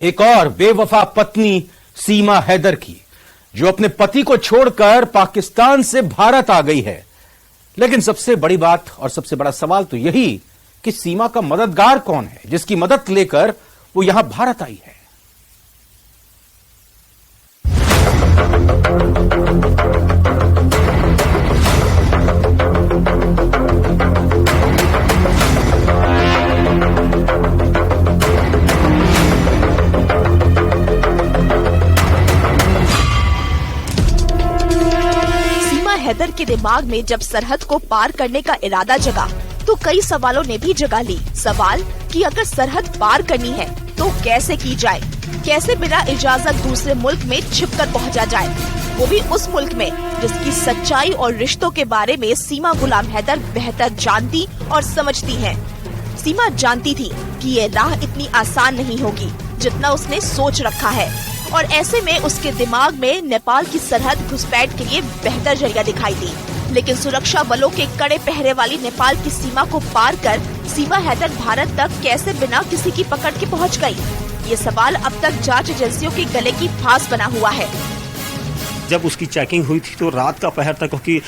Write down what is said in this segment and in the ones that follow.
एक और बेवफा पत्नी सीमा हैदर की, जो अपने पति को छोड़कर पाकिस्तान से भारत आ गई है। लेकिन सबसे बड़ी बात और सबसे बड़ा सवाल तो यही कि सीमा का मददगार कौन है, जिसकी मदद लेकर वो यहां भारत आई है। हैदर के दिमाग में जब सरहद को पार करने का इरादा जगा तो कई सवालों ने भी जगा ली। सवाल कि अगर सरहद पार करनी है तो कैसे की जाए, कैसे बिना इजाजत दूसरे मुल्क में छिपकर पहुंचा जाए, वो भी उस मुल्क में जिसकी सच्चाई और रिश्तों के बारे में सीमा गुलाम हैदर बेहतर जानती और समझती है। सीमा जानती थी कि ये राह इतनी आसान नहीं होगी जितना उसने सोच रखा है, और ऐसे में उसके दिमाग में नेपाल की सरहद घुसपैठ के लिए बेहतर जगह दिखाई दी। लेकिन सुरक्षा बलों के कड़े पहरे वाली नेपाल की सीमा को पार कर सीमा हैदर भारत तक कैसे बिना किसी की पकड़ के पहुंच गई, ये सवाल अब तक जांच एजेंसियों के गले की फांस बना हुआ है। जब उसकी चेकिंग हुई थी तो रात का पहर था, क्योंकि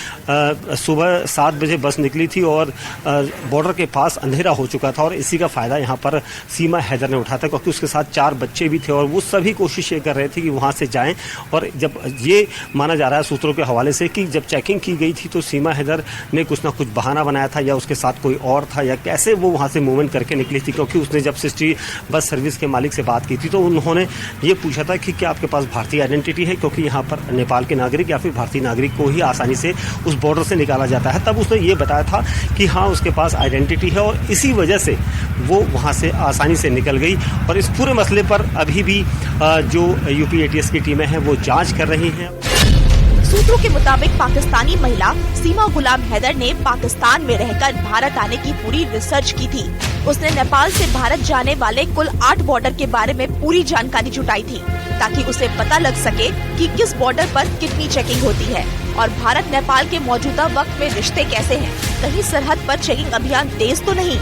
सुबह 7 बजे बस निकली थी और बॉर्डर के पास अंधेरा हो चुका था, और इसी का फायदा यहाँ पर सीमा हैदर ने उठाया था, क्योंकि उसके साथ 4 बच्चे भी थे और वो सभी कोशिश ये कर रहे थे कि वहाँ से जाएं। और जब ये माना जा रहा है सूत्रों के हवाले से कि जब चेकिंग की गई थी तो सीमा हैदर ने कुछ ना कुछ बहाना बनाया था, या उसके साथ कोई और था, या कैसे वो वहाँ से मूवमेंट करके निकली थी। क्योंकि उसने जब सिटी बस सर्विस के मालिक से बात की थी तो उन्होंने ये पूछा था कि क्या आपके पास भारतीय आइडेंटिटी है, क्योंकि यहाँ पर नेपाल के नागरिक या फिर भारतीय नागरिक को ही आसानी से उस बॉर्डर से निकाला जाता है। तब उसने ये बताया था कि हाँ, उसके पास आइडेंटिटी है और इसी वजह से वो वहां से आसानी से निकल गई। और इस पूरे मसले पर अभी भी जो यूपी एटीएस की टीमें हैं वो जांच कर रही हैं। सूत्रों के मुताबिक पाकिस्तानी महिला सीमा गुलाम हैदर ने पाकिस्तान में रहकर भारत आने की पूरी रिसर्च की थी। उसने नेपाल से भारत जाने वाले कुल 8 बॉर्डर के बारे में पूरी जानकारी जुटाई थी, ताकि उसे पता लग सके कि किस बॉर्डर पर कितनी चेकिंग होती है और भारत नेपाल के मौजूदा वक्त में रिश्ते कैसे हैं। कहीं सरहद पर चेकिंग अभियान तेज तो नहीं।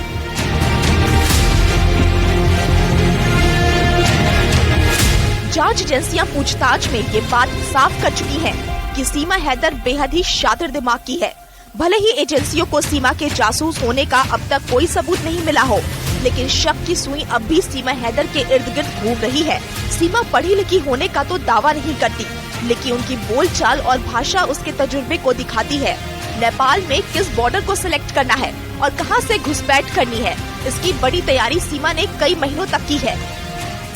जांच एजेंसियां पूछताछ में ये बात साफ कर चुकी हैं कि सीमा हैदर बेहद ही शातिर दिमाग की है। भले ही एजेंसियों को सीमा के जासूस होने का अब तक कोई सबूत नहीं मिला हो, लेकिन शक की सुई अब भी सीमा हैदर के इर्द गिर्द घूम रही है। सीमा पढ़ी लिखी होने का तो दावा नहीं करती, लेकिन उनकी बोलचाल और भाषा उसके तजुर्बे को दिखाती है। नेपाल में किस बॉर्डर को सिलेक्ट करना है और कहां से घुसपैठ करनी है, इसकी बड़ी तैयारी सीमा ने कई महीनों तक की है।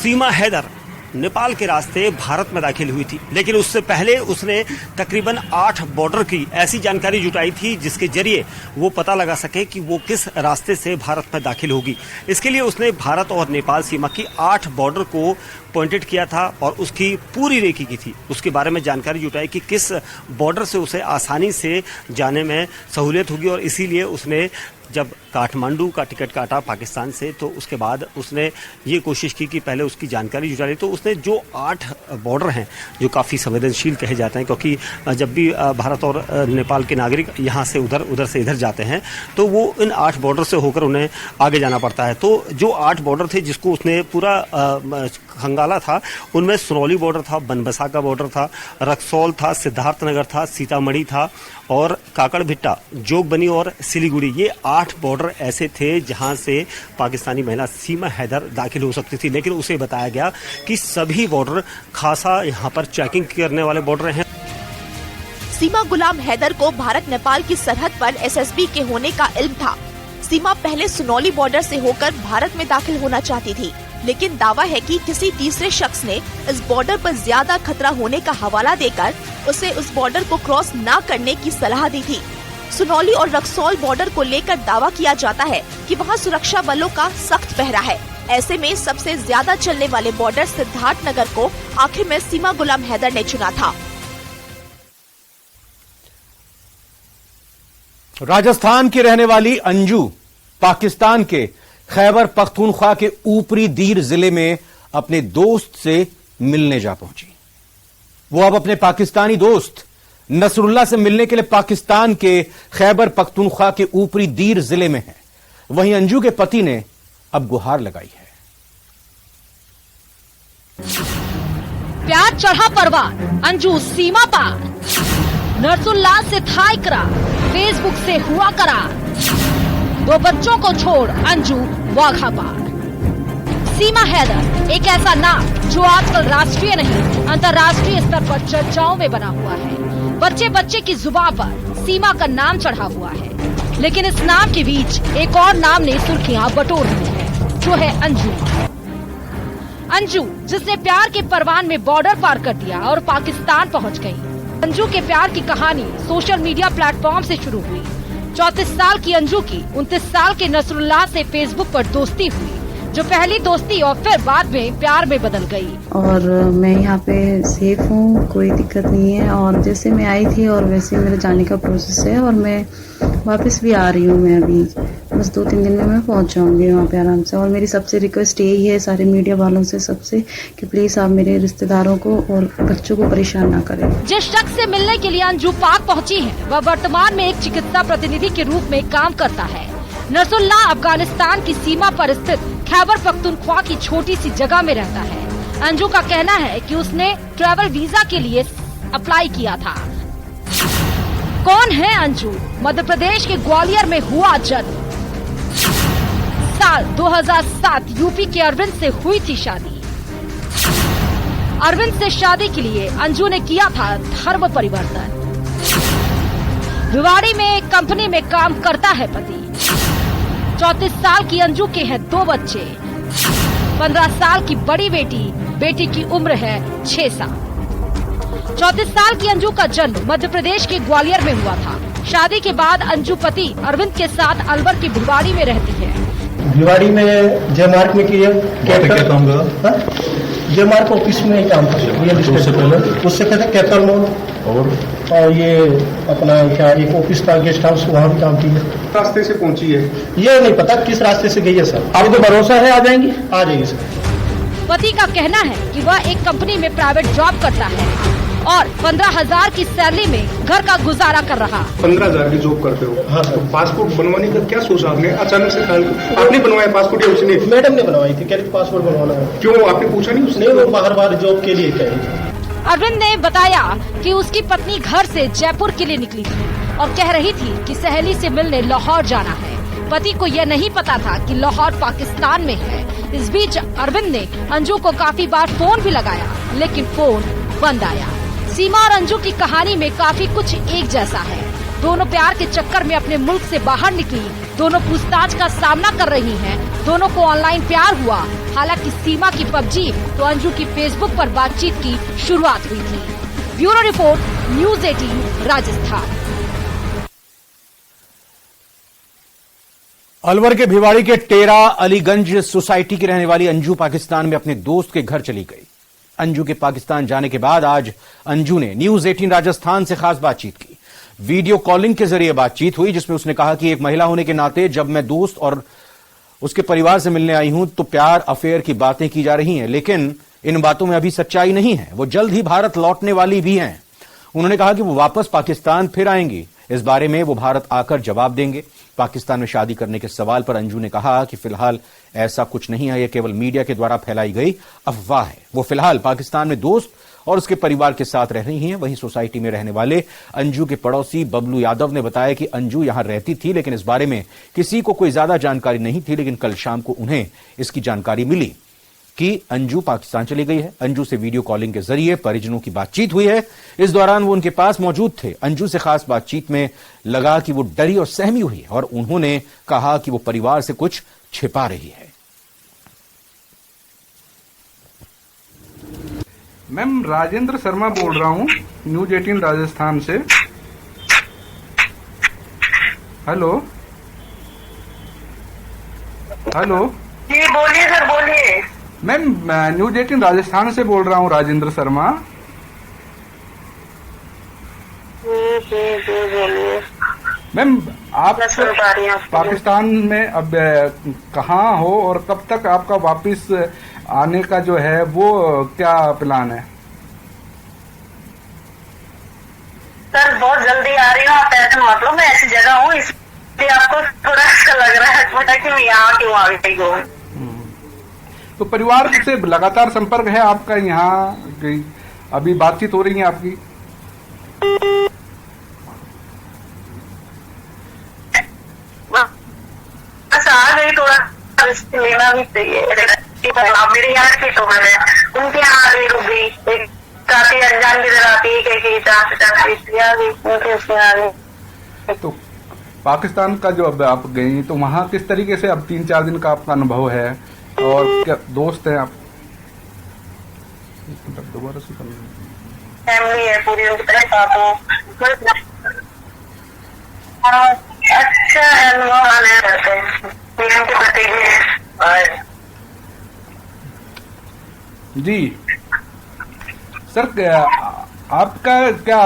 सीमा हैदर नेपाल के रास्ते भारत में दाखिल हुई थी, लेकिन उससे पहले उसने तकरीबन 8 बॉर्डर की ऐसी जानकारी जुटाई थी जिसके जरिए वो पता लगा सके कि वो किस रास्ते से भारत में दाखिल होगी। इसके लिए उसने भारत और नेपाल सीमा की 8 बॉर्डर को पॉइंटेड किया था और उसकी पूरी रेकी की थी। उसके बारे में जानकारी जुटाई कि किस बॉर्डर से उसे आसानी से जाने में सहूलियत होगी, और इसीलिए उसने जब काठमांडू का टिकट काटा पाकिस्तान से तो उसके बाद उसने ये कोशिश की कि पहले उसकी जानकारी जुटा ली। तो उसने जो 8 बॉर्डर हैं जो काफ़ी संवेदनशील कहे जाते हैं, क्योंकि जब भी भारत और नेपाल के नागरिक यहाँ से उधर, उधर से इधर जाते हैं तो वो इन 8 बॉर्डर से होकर उन्हें आगे जाना पड़ता है। तो जो 8 बॉर्डर थे जिसको उसने पूरा खंगाला था, उनमें सुनौली बॉर्डर था, बनबसा का बॉर्डर था, रक्सौल था, सिद्धार्थनगर था, सीतामढ़ी था और काकड़भिट्टा, जोगबनी और सिलीगुड़ी। ये 8 बॉर्डर ऐसे थे जहां से पाकिस्तानी महिला सीमा हैदर दाखिल हो सकती थी। लेकिन उसे बताया गया कि सभी बॉर्डर खासा यहाँ पर चेकिंग करने वाले बॉर्डर हैं। सीमा गुलाम हैदर को भारत नेपाल की सरहद पर एसएसबी के होने का इल्म था। सीमा पहले सुनौली बॉर्डर से होकर भारत में दाखिल होना चाहती थी, लेकिन दावा है कि किसी तीसरे शख्स ने इस बॉर्डर पर ज्यादा खतरा होने का हवाला देकर उसे उस बॉर्डर को क्रॉस न करने की सलाह दी थी। सुनौली और रक्सौल बॉर्डर को लेकर दावा किया जाता है कि वहां सुरक्षा बलों का सख्त पहरा है। ऐसे में सबसे ज्यादा चलने वाले बॉर्डर सिद्धार्थनगर को आखिर में सीमा गुलाम हैदर ने चुना था। राजस्थान की रहने वाली अंजू पाकिस्तान के खैबर पख्तूनख्वा के ऊपरी दीर जिले में अपने दोस्त से मिलने जा पहुंची। वो अब अपने पाकिस्तानी दोस्त नसरुल्लाह से मिलने के लिए पाकिस्तान के खैबर पख्तूनख्वा के ऊपरी दीर जिले में है। वहीं अंजू के पति ने अब गुहार लगाई है। प्यार चढ़ा परवान, अंजू सीमा पार, नरसुल्लाह से था इकरार, फेसबुक से हुआ करार, 2 बच्चों को छोड़ अंजू वाघा पार। सीमा हैदर एक ऐसा नाम जो आजकल राष्ट्रीय नहीं अंतर्राष्ट्रीय स्तर पर चर्चाओं में बना हुआ है। बच्चे बच्चे की जुबान पर सीमा का नाम चढ़ा हुआ है, लेकिन इस नाम के बीच एक और नाम ने सुर्खियां बटोर ली है, जो है अंजू। अंजू जिसने प्यार के परवान में बॉर्डर पार कर दिया और पाकिस्तान पहुंच गई। अंजू के प्यार की कहानी सोशल मीडिया प्लेटफॉर्म से शुरू हुई। 34 साल की अंजू की 29 साल के नसरुल्लाह से फेसबुक पर दोस्ती हुई, जो पहली दोस्ती और फिर बाद में प्यार में बदल गई। और मैं यहाँ पे सेफ हूँ, कोई दिक्कत नहीं है, और जैसे मैं आई थी और वैसे मेरे जाने का प्रोसेस है, और मैं वापस भी आ रही हूँ। मैं अभी बस 2-3 दिन में मैं पहुँच जाऊँगी वहाँ पे आराम से। और मेरी सबसे रिक्वेस्ट यही है सारे मीडिया वालों से सबसे कि प्लीज आप मेरे रिश्तेदारों को और बच्चों को परेशान ना करें। जिस शख्स से मिलने के लिए अंजू पाक पहुँची है, वह वर्तमान में एक चिकित्सा प्रतिनिधि के रूप में काम करता है। नसरुल्लाह अफगानिस्तान की सीमा पर स्थित खैबर पख्तूनख्वा की छोटी सी जगह में रहता है। अंजू का कहना है कि उसने ट्रैवल वीजा के लिए अप्लाई किया था। कौन है अंजू? मध्य प्रदेश के ग्वालियर में हुआ जन्म। साल 2007 यूपी के अरविंद से हुई थी शादी। अरविंद से शादी के लिए अंजू ने किया था धर्म परिवर्तन। भिवाड़ी में एक कंपनी में काम करता है पति। 34 साल की अंजू के हैं 2 बच्चे। 15 साल की बड़ी बेटी की उम्र है 6 साल। 34 साल की अंजू का जन्म मध्य प्रदेश के ग्वालियर में हुआ था। शादी के बाद अंजू पति अरविंद के साथ अलवर की भिवाड़ी में रहती है। भिवाड़ी में जयमार्ग में की है, जयमार्ग ऑफिस में ही काम करते। उससे कहते कैपिटल मॉल, और ये अपना क्या एक ऑफिस था गेस्ट हाउस, वहाँ भी काम किया। रास्ते से पहुंची है ये नहीं पता किस रास्ते से गई है सर। आपको भरोसा है आ जाएंगी? आ जाएगी सर। पति का कहना है कि वह एक कंपनी में प्राइवेट जॉब करता है और 15,000 की सैलरी में घर का गुजारा कर रहा। 15,000 की जॉब करते हो? हाँ सर। पासपोर्ट बनवाने का क्या सोचा आपने? अचानक से आपने बनवाया पासपोर्ट या उसने? मैडम ने बनवाई थी, कह रही पासपोर्ट बनवाना है। क्यों आपने पूछा नहीं उसने? वो बाहर जॉब के लिए कह रही थी। अरविंद ने बताया कि उसकी पत्नी घर से जयपुर के लिए निकली थी और कह रही थी कि सहेली से मिलने लाहौर जाना है। पति को यह नहीं पता था कि लाहौर पाकिस्तान में है। इस बीच अरविंद ने अंजू को काफी बार फोन भी लगाया, लेकिन फोन बंद आया। सीमा और अंजू की कहानी में काफी कुछ एक जैसा है। दोनों प्यार के चक्कर में अपने मुल्क से बाहर निकली, दोनों पूछताछ का सामना कर रही हैं, दोनों को ऑनलाइन प्यार हुआ। हालांकि सीमा की पबजी तो अंजू की फेसबुक पर बातचीत की शुरुआत हुई थी। Bureau report, news 18 Rajasthan. Alwar के भिवाड़ी के टेरा अलीगंज सोसाइटी की रहने वाली अंजू पाकिस्तान में अपने दोस्त के घर चली गई। अंजू के पाकिस्तान जाने के बाद आज अंजू ने न्यूज़ 18 राजस्थान से खास बातचीत की। वीडियो कॉलिंग के जरिए बातचीत हुई, जिसमें उसने कहा कि एक महिला होने के नाते जब मैं दोस्त और उसके परिवार से मिलने आई हूं तो प्यार अफेयर की बातें की जा रही हैं, लेकिन इन बातों में अभी सच्चाई नहीं है। वो जल्द ही भारत लौटने वाली भी हैं। उन्होंने कहा कि वो वापस पाकिस्तान फिर आएंगी। इस बारे में वो भारत आकर जवाब देंगे। पाकिस्तान में शादी करने के सवाल पर अंजू ने कहा कि फिलहाल ऐसा कुछ नहीं है, यह केवल मीडिया के द्वारा फैलाई गई अफवाह है। वो फिलहाल पाकिस्तान में दोस्त और उसके परिवार के साथ रह रही हैं। वहीं सोसाइटी में रहने वाले अंजू के पड़ोसी बबलू यादव ने बताया कि अंजू यहां रहती थी, लेकिन इस बारे में किसी को कोई ज्यादा जानकारी नहीं थी। लेकिन कल शाम को उन्हें इसकी जानकारी मिली कि अंजू पाकिस्तान चली गई है। अंजू से वीडियो कॉलिंग के जरिए परिजनों की बातचीत हुई है। इस दौरान वो उनके पास मौजूद थे। अंजू से खास बातचीत में लगा कि वो डरी और सहमी हुई है और उन्होंने कहा कि वो परिवार से कुछ छिपा रही है। मैम राजेंद्र शर्मा बोल रहा हूँ न्यूज़ 18 राजस्थान से। हेलो हेलो जी बोलिए सर, बोलिए। मैम न्यूज़ 18 राजस्थान से बोल रहा हूँ, राजेंद्र शर्मा। बोलिए मैम आप सुन पा रही हूँ। पाकिस्तान में अब कहाँ हो और कब तक आपका वापस आने का जो है वो क्या प्लान है? सर बहुत जल्दी आ रही हूँ, आप टेंशन मत लो। मैं ऐसी जगह हूँ इसलिए आपको थोड़ा सा लग रहा है कि मैं यहाँ क्यों आ गई हूँ। तो परिवार से लगातार संपर्क है आपका? यहाँ अभी बातचीत हो रही है आपकी? बस आ गई, थोड़ा लेना भी चाहिए। मेरे यहाँ की तो है, उनके यहाँ आ गई, रुक गई, एक काफी अनजान की तरह आती है। तो पाकिस्तान का जो अब आप गई तो वहाँ किस तरीके से अब 3-4 दिन का आपका अनुभव है, और क्या दोस्त हैं आप? दोबारा से फैमिली है पूरी, उनकी तरह अच्छा अनुभव आने रहते हैं उनके प्रति जी। सर आपका क्या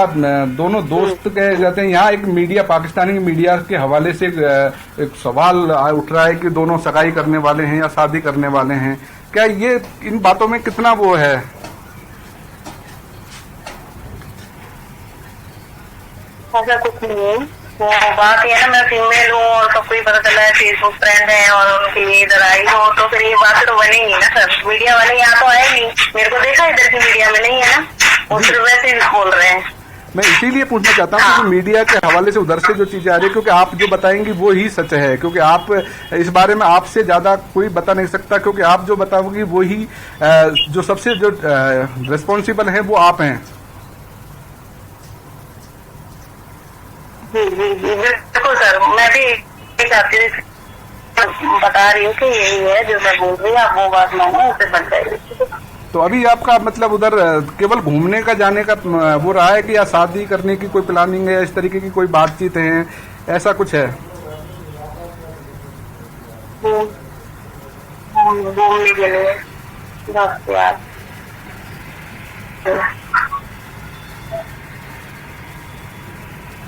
दोनों दोस्त कहे जाते हैं? यहाँ एक मीडिया, पाकिस्तानी मीडिया के हवाले से एक सवाल उठ रहा है कि दोनों सगाई करने वाले हैं या शादी करने वाले हैं। क्या ये इन बातों में कितना वो है? ऐसा कुछ नहीं है, वो बात ये है ना, मैं फीमेल हूँ और सबको ही पता चला है, फेसबुक फ्रेंड है और उनकी इधर आई हो, तो फिर ये बात तो बनेगी ना सर। मीडिया वाले यहाँ तो आए नहीं, मेरे को देखा इधर की मीडिया में नहीं है ना, वो सिर्फ वैसे ही बोल रहे हैं। मैं इसीलिए पूछना चाहता हूँ क्योंकि मीडिया के हवाले से उधर से जो चीजें आ रही है, क्योंकि आप जो बताएंगी वो ही सच है, क्योंकि आप इस बारे में आपसे ज्यादा कोई बता नहीं सकता, क्योंकि आप जो बताओगी वो ही जो सबसे जो रिस्पॉन्सिबल है वो आप हैं। जी बिल्कुल सर, मैं भी बता रही हूँ कि यही है जो मैं बोल रही हूँ, आप वो बात मानो, उससे बन जाएगी। तो अभी आपका मतलब उधर केवल घूमने का जाने का वो रहा है कि या शादी करने की कोई प्लानिंग है, इस तरीके की कोई बातचीत है, ऐसा कुछ है? घूमने के लिए बस यार।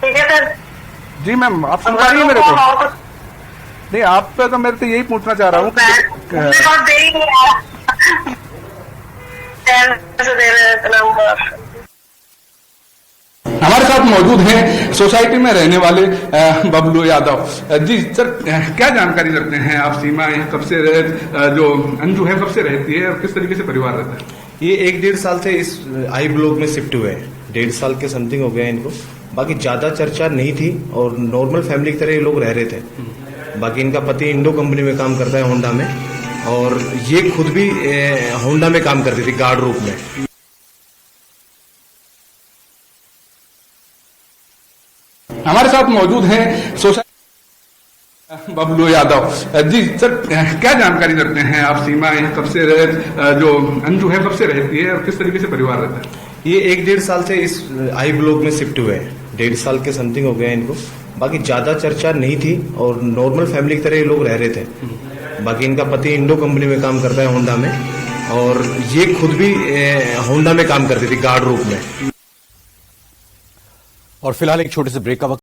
ठीक है सर। जी मैम, आप सुन पा रही है मेरे को? नहीं, आप तो मैं तो यही पूछना चाह रहा हूँ हमारे साथ मौजूद हैं सोसाइटी में रहने वाले बबलू यादव जी। सर, क्या जानकारी रखते हैं आप? सीमा कब से जो अंजू है कब से रहती है और किस तरीके से परिवार रहता है? ये 1-1.5 साल से इस आई ब्लॉक में शिफ्ट हुए हैं, 1.5 साल के समथिंग हो गए हैं इनको। बाकी ज्यादा चर्चा नहीं थी और नॉर्मल फैमिली की तरह ये लोग रह रहे थे। बाकी इनका पति इंडो कंपनी में काम करता है, होंडा में, और ये खुद भी होंडा में काम करती थी गार्ड रूप में। हमारे साथ मौजूद हैं सोसाइटी बबलू यादव जी। सर, क्या जानकारी रखते हैं आप? सीमा कब से जो अंजू है कब से रहती है और किस तरीके से परिवार रहता है? ये 1-1.5 साल से इस आई ब्लॉक में शिफ्ट हुए हैं, 1.5 साल के समथिंग हो गए हैं इनको। बाकी ज्यादा चर्चा नहीं थी और नॉर्मल फैमिली की तरह ये लोग रह रहे थे। बाकी इनका पति इंडो कंपनी में काम करता है, होंडा में, और ये खुद भी होंडा में काम करती थी गार्ड रूप में। और फिलहाल एक छोटे से ब्रेक का वक्त